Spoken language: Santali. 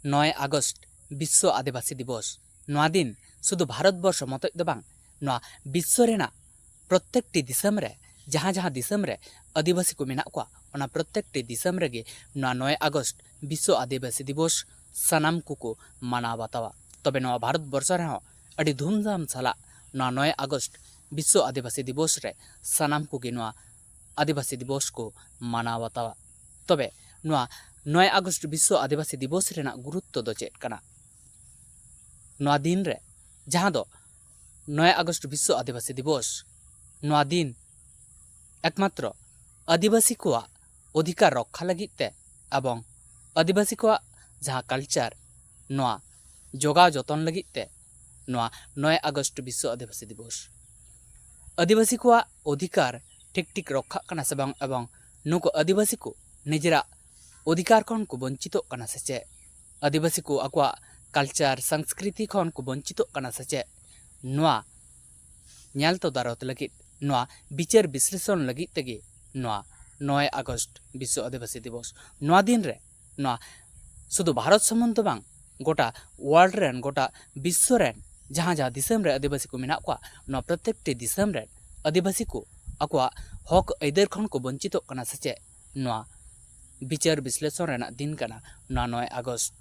9 আগস্ট বিশ্ব আদিবাসী দিবস নোয়া दिन শুধু ভারতবর্ষ মতই ᱫᱚ ᱵᱟᱝ নোয়া বিশ্ব ᱨᱮᱱᱟᱜ প্রত্যেকটি দিশম রে जहाँ जहाँ दिसम रे आदिवासी को मेना को ओना प्रत्येकटी दिसम रेगे नोआ 9 আগস্ট विश्व आदिवासी दिवस सानाम को मानाव बातावा तबे नोआ भारत वर्ष रे हो अडी धूमधाम साला नोआ 9 আগস্ট विश्व आदिवासी दिवस रे सानाम को नोआ आदिवासी दिवस को मानाव बातावा तबे नोआ 9 আগস্ট विश्व आदिवासी दिवस रेना गुरुत्व दो चेक कना नोआ दिन रे जहाँ दो 9 আগস্ট विश्व आदिवासी दिवस नोआ दिन एकमात्र आदिवासी को अधिकार रक्षा लगिते एवं आदिवासी को जहाँ कल्चर नोआ जोगा जतन लगिते नोआ 9 আগস্ট विश्व आदिवासी दिवस आदिवासी को अधिकार ठीक ठीक रक्षा करना से बांग एवं नुको आदिवासी को निजरा अधिकार खन को वंचित करना से चे आदिवासी को आकुआ कल्चर संस्कृति खन को वंचित करना से चे नोआ न्याल तो दारत लगित नोआ विचार विश्लेषण लगित तेगे नोआ 9 আগস্ট विश्व आदिवासी दिवस नोआ दिन रे नोआ शुधु भारत सम्बन्ध बांग गोटा वर्ल्ड रेन गोटा विश्व रेन जहाँ जहाँ दिसम रे आदिवासी को मेना को नोआ प्रत्येकटी दिसम रे आदिवासी को आकुआ हक ऐदर खन को वंचित करना से चे नोआ विचार विश्लेषण रेना दिन कना नोआ 9 আগস্ট